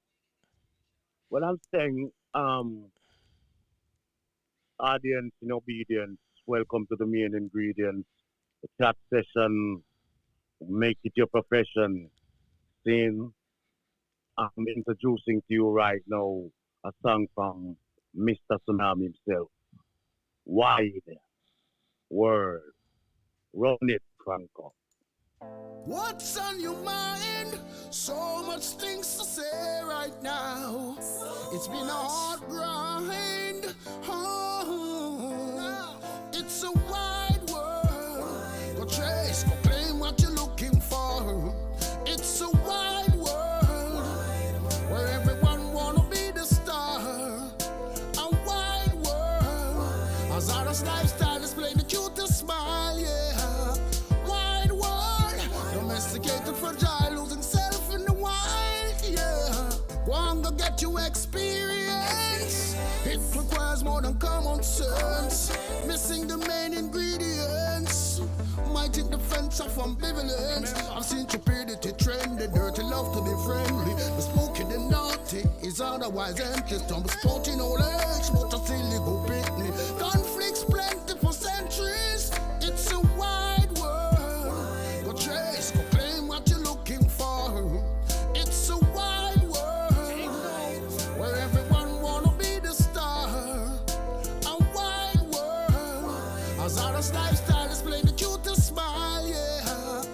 what I'm saying, audience in obedience, welcome to the main ingredients. The chat session, make it your profession. Then, I'm introducing to you right now a song from Mr. Tsunami himself. Wide World. Run it, Franco. What's on your mind? So much things to say right now. It's been a hard grind. Oh, it's a wide world. Go chase, go claim what you're looking for. It's a wide world where everyone wanna be the star. A wide world. Azara's lifestyle display the cutest smile, yeah. Wide world, domesticated, fragile, losing self in the wild, yeah. Go get you experience. It requires more than common sense. Missing the main ingredients. Might take the fence of ambivalence. I've seen stupidity trend, the dirty love to be friendly. The smoky, the naughty is otherwise empty. Stumble sporting old age, but a silly go picnic. Conflicts plenty for centuries. It's a wide world. Go chase, go claim what you're looking for. It's a wide world where everyone wanna be the star. A wide world. Azara's lifestyle display the cutest smile, yeah.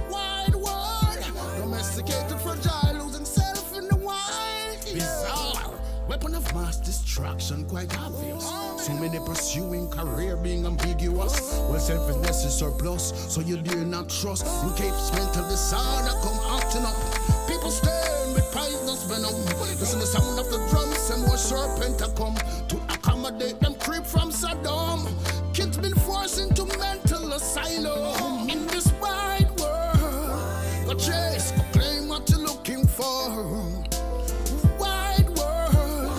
Wide world, domesticated, fragile, losing self in the wild, yeah. Bizarre, weapon of mass destruction, quite obvious. So many pursuing career being ambiguous. Well, selfishness is surplus, so you dare not trust. In case mental disorder come acting up. People stand with poisonous venom. Listen the sound of the drums and more serpent to come to accommodate them creep from Saddam. Kids been forced into mental asylum. In this wide world, go chase, go claim what you're looking for. Wide world,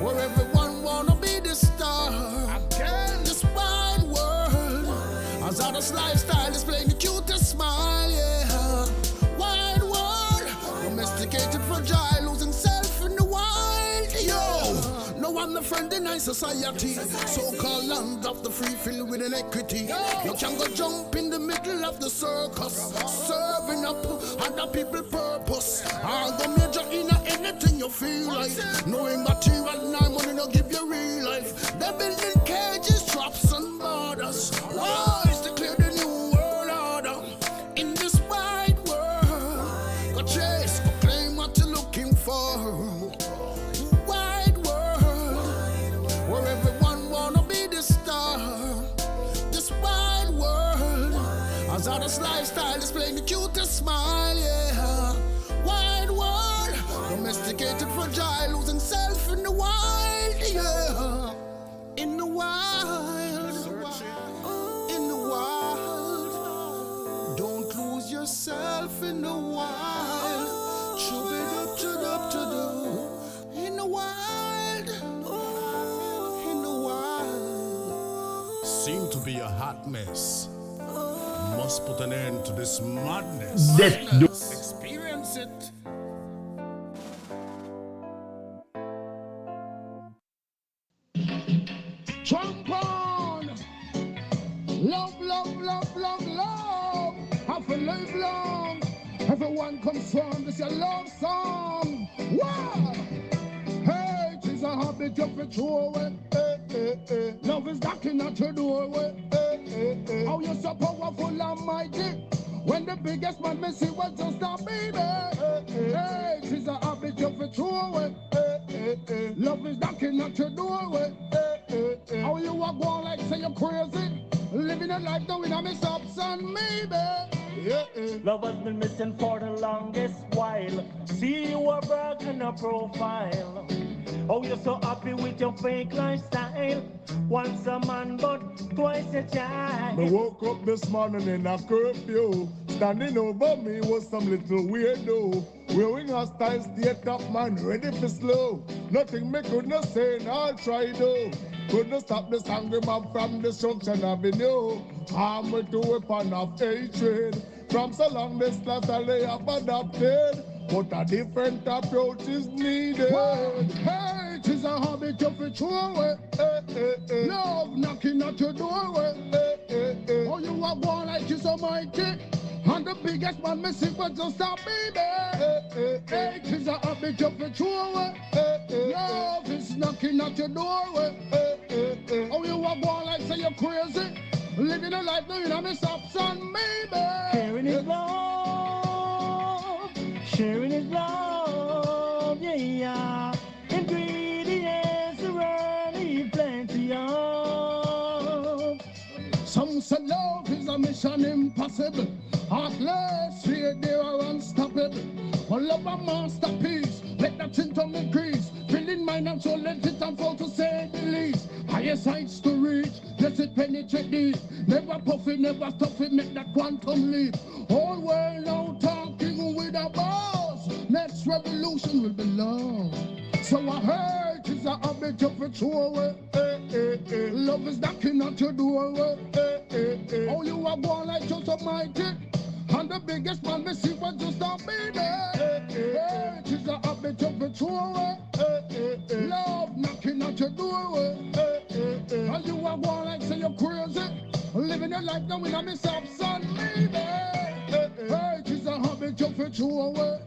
where everyone wanna be the star. Again, this wide Hazardous lifestyle displaying the cutest smile, yeah. Wide world, domesticated, fragile, losing self in the wild, yo. No one the friend in high society. So-called land of the free filled with inequity. You can go jump in the middle of the circus, serving up other people purpose. I'll go major in anything you feel like. Knowing material now money no give you real life. They're building cages, traps and borders. Wars to clear the new world order. In this wide world, go chase, go claim what you're looking for. Wide world, where everyone wanna be the star. This wide world, Hazardous lifestyle displaying the cutest smile, yeah. Wide world, domesticated, fragile, losing self in the wild, yeah. In the wild, in the wild, don't lose yourself in the wild. Chub it up, in the wild, in the wild. Seem to be a hot mess. Must put an end to this madness. Experience it. Jump on! Love, love, love, love, love. Have a live long. Everyone comes from this your love song. Wow! Hey, it is a habit of a away. Love is knocking at your doorway. How you so powerful and mighty? When the biggest man may see was just a baby. Hey, it is a habit of a away. Love is knocking at your doorway. How you are going like say you're crazy? Living a life doing a miss ups and maybe. Love has been missing for the longest while. See you are broken a profile. Oh, you're so happy with your fake lifestyle. Once a man, but twice a child. I woke up this morning in a curfew. Standing over me was some little weirdo. Wearing a style state of mind, ready for slow. Nothing me couldn't say, and I'll try though. Couldn't stop this angry mob from destruction avenue. Armed with a weapon of hatred. From so long this lifestyle they have adopted. But a different approach is needed. Hey, it is a habit of a away. Love knocking at your doorway. Oh, you are born like you so mighty. And the biggest man missing was just a baby. Hey, it is a habit of a away. Love is knocking at your doorway. Oh, you are born like say you're crazy. Living a life doing a miss ups and maybe. Sharing is love. Sharing is love, yeah. Ingredients around plenty of. Some say love is a mission impossible. Heartless, fear they are unstoppable. All love a masterpiece, let that symptom increase. Filling mind and soul, let it unfold to say the least. Highest heights to reach, let it penetrate deep. Never puffy, never stuffy, make that quantum leap. Whole world now talking with a boss. Next revolution will be love. So I heard is a habit of a away. Love is knocking at your doorway. Oh, you are born like just a mighty. And the biggest man we see was just a baby. It is a habit of a away. Love knocking at your doorway. And you are born like say you're crazy. Living your life now in a miss up son, baby. It is a habit of a away.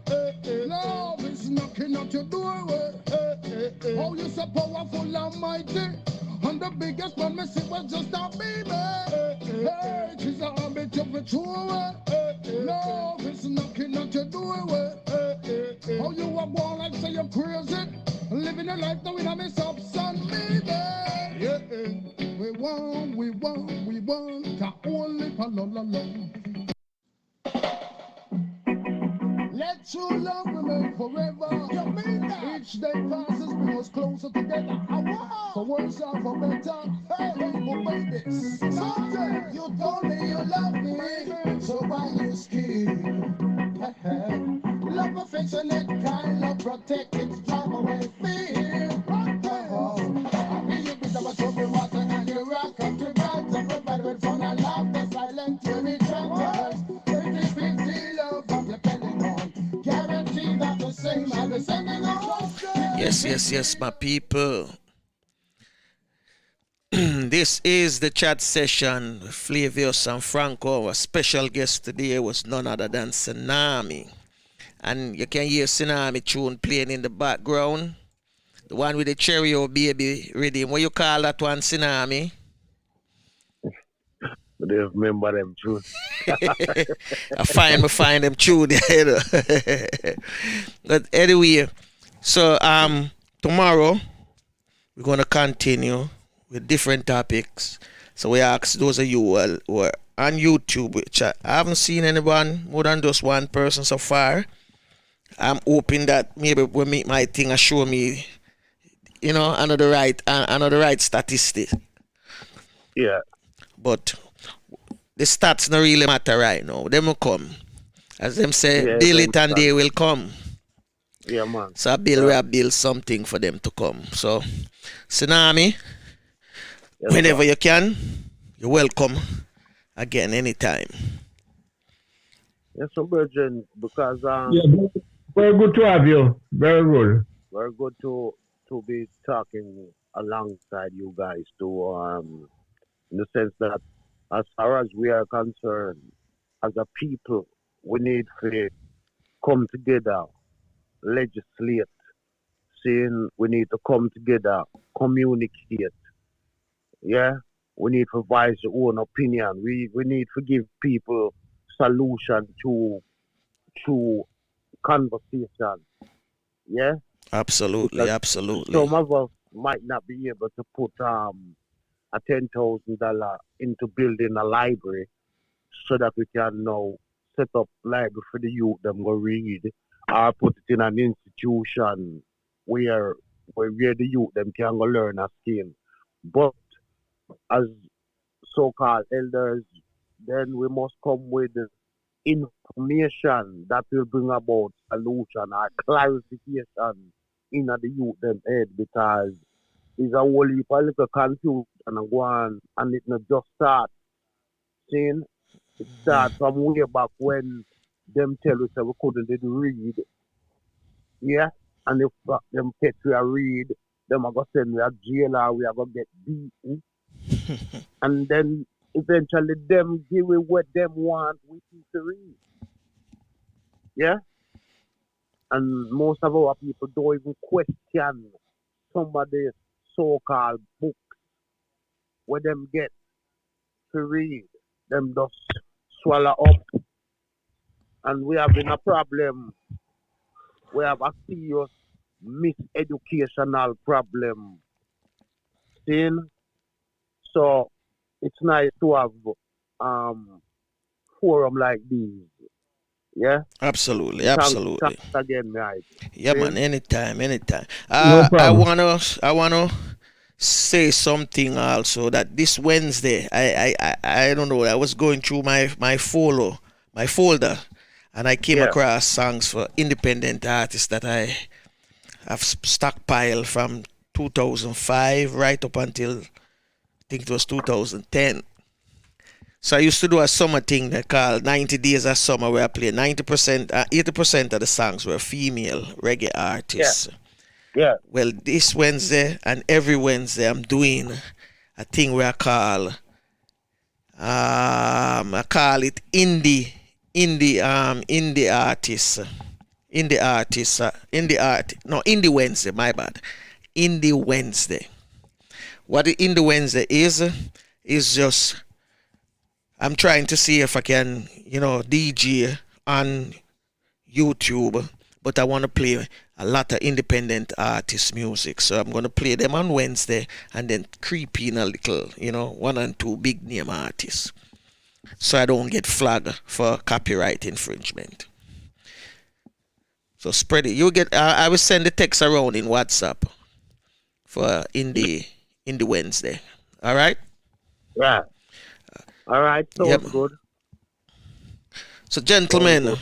Love is knocking at your doorway. Oh, you're so powerful and mighty. And the biggest man we see was just a baby. It is a habit of a away. Love is knocking at your doorway. Oh, you are born like say you're crazy. Living a life now in a miss up son, baby. We want, to only follow along. Let true love remain forever. You mean that? Each day passes, bring us closer together. For worse or for better. Hey, rainbow babies. Someday you told me you love me, so why you scared? Love affectionate, kind, love protect it, drive away fear. I hear you bit of a trouble water and you rock up to bright. Everybody with fun and laugh, the silent Yes, my people. This is the chat session. Flavius and Franco. Our special guest today was none other than Tsunami. And you can hear Tsunami tune playing in the background. The one with the cherry baby rhythm. What you call that one, Tsunami? I don't remember them tune. I find them tune. But anyway, so tomorrow we're gonna continue with different topics. So we ask those of you who are on YouTube, which I haven't seen anyone more than just one person so far. I'm hoping that maybe when me my thing and show me, another right statistic. Yeah. But the stats don't really matter right now. Them will come. As them say, build it and they will come. Yeah, man. So I build something for them to come. So, Tsunami, whenever you can, you're welcome again anytime. Yes, so Virgin, because very good to have you. Very good. Very good to be talking alongside you guys too. In the sense that as far as we are concerned, as a people, we need to come together, legislate, saying we need to come together, communicate. Yeah, we need to voice our own opinion. We need to give people solution to conversation. Yeah? Absolutely, because absolutely. Some of us might not be able to put a $10,000 into building a library so that we can now set up library for the youth them go read, or put it in an institution where the youth them can go learn a skill. But as so-called elders, then we must come with information that will bring about solution or clarification in the youth them head, because it's a whole heap of little confused and go on, and it not just start. Seeing it starts from way back when them tell us that we couldn't did read. Yeah? And if them catch we a read, them are going to send we a jail or we are going to get beaten. And then eventually them give we what them want we need to read. Yeah? And most of our people don't even question some of the so-called books where them get to read. Them just swallow up. And we have been a problem. We have a serious miseducational problem. Seeing? So it's nice to have forum like these. Yeah? Absolutely. Thanks again, right? Yeah, man, anytime. No problem. I wanna say something also, that this Wednesday, I don't know, I was going through my folder, and I came across songs for independent artists that I have stockpiled from 2005 right up until I think it was 2010. So I used to do a summer thing that called 90 Days of Summer, where I played 80% of the songs were female reggae artists. Yeah. Well, this Wednesday and every Wednesday I'm doing a thing where I call it indie Wednesday, my bad. Indie Wednesday. What the Indie Wednesday is just, I'm trying to see if I can, DJ on YouTube, but I want to play a lot of independent artist music. So I'm going to play them on Wednesday and then creep in a little, one and two big name artists, so I don't get flagged for copyright infringement. So spread it. You get. I will send the text around in WhatsApp for Indie Wednesday. All right. Yeah. All right. So good. So, gentlemen.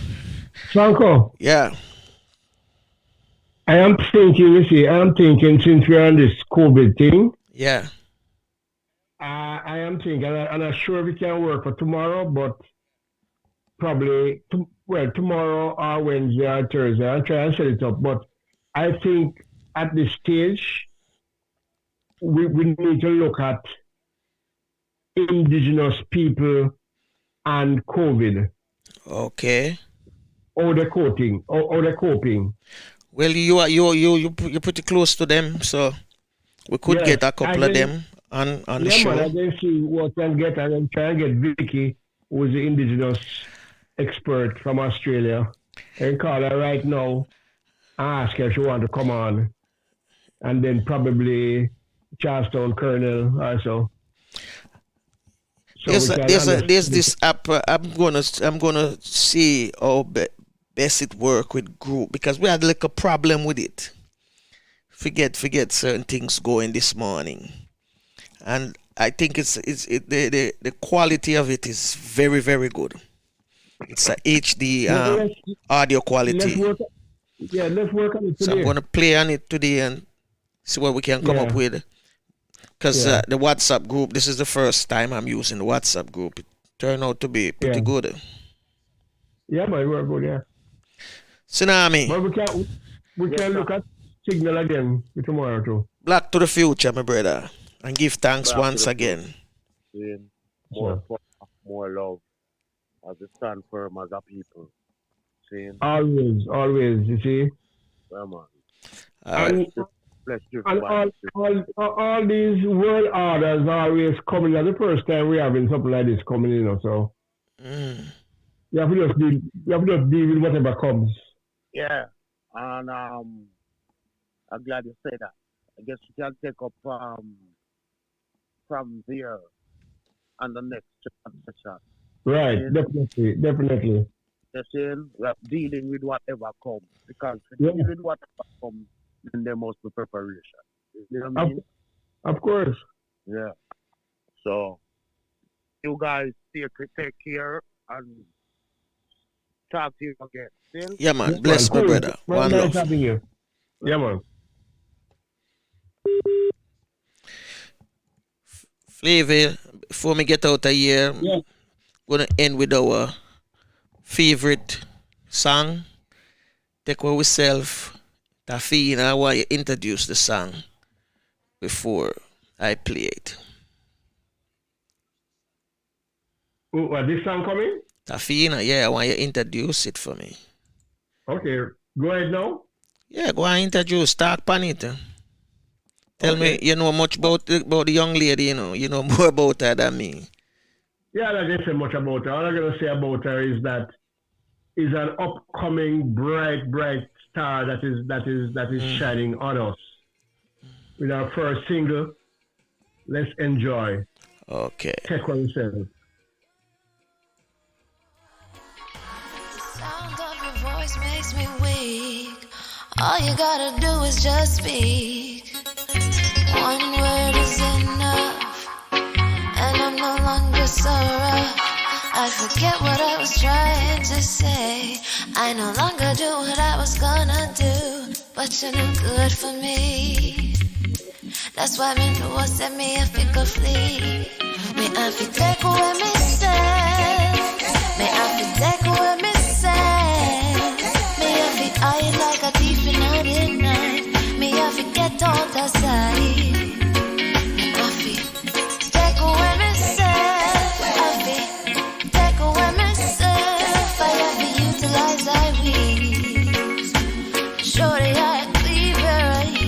Franco. Yeah. I am thinking since we're on this COVID thing. Yeah. I am thinking, I'm not sure we can work for tomorrow, but probably, tomorrow or Wednesday or Thursday, I'll try and set it up. But I think at this stage, we need to look at indigenous people and COVID. Okay. How they're coping. Well, you're pretty close to them, so we could get a couple of them on the show. Yeah, man, I can see what I can get. I can try and get Vicky, who is the indigenous expert from Australia, and call her right now and ask her if she want to come on, and then probably Charlestown Colonel also. There's this app. I'm gonna see how best it work with group, because we had like a problem with it. Forget certain things going this morning, and I think the quality of it is very, very good. It's a HD audio quality. Let's work on it today. So I'm gonna play on it today and see what we can come up with. Because the WhatsApp group, this is the first time I'm using the WhatsApp group. It turned out to be pretty good. Yeah, but we're good, yeah. Tsunami. But we can look at Signal again tomorrow too. Black to the future, my brother. And give thanks once again. More love as we stand firm as a people. Always, you see. Yeah, man. And all these world orders always coming. That's the first time we having something like this coming in, so you have to just deal with whatever comes. Yeah, and I'm glad you said that. I guess we can take up from there and the next session. Right, definitely. You're saying we're dealing with whatever comes, because dealing with whatever comes, then there must be preparation. You know what I mean? Of course. Yeah. So, you guys take care and talk to you again. See? Yeah, man. Bless my brother. One love. Having you. Yeah, man. Flavor, before we get out of here, I'm going to end with our favorite song. Take what we self. Tafina, I want you to introduce the song before I play it. What, this song coming? Tafina, I want you to introduce it for me. Okay, go ahead now. Yeah, go and introduce, talk on it. Tell me, you know much about the young lady, you know more about her than me. Yeah, I don't say much about her. All I'm going to say about her is that is an upcoming bright star that is shining on us. With our first single, let's enjoy. Okay. Take one yourself. The sound of your voice makes me weak. All you gotta do is just speak. One word is enough, and I'm no longer so rough. I forget what I was trying to say. I no longer do what I was gonna do, but you're no good for me. That's why me know what set me if it could flee. Me have to take away me say. Me have to take away me say. Me have to hide like a thief in the night. Me have to get out the side. Me have to take away me say. Utilize I weave. Shorty, I cleave your eyes.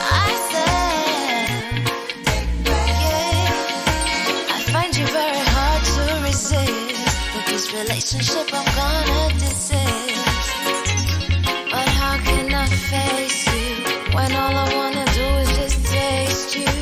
I said, yeah. I find you very hard to resist. But this relationship I'm gonna desist.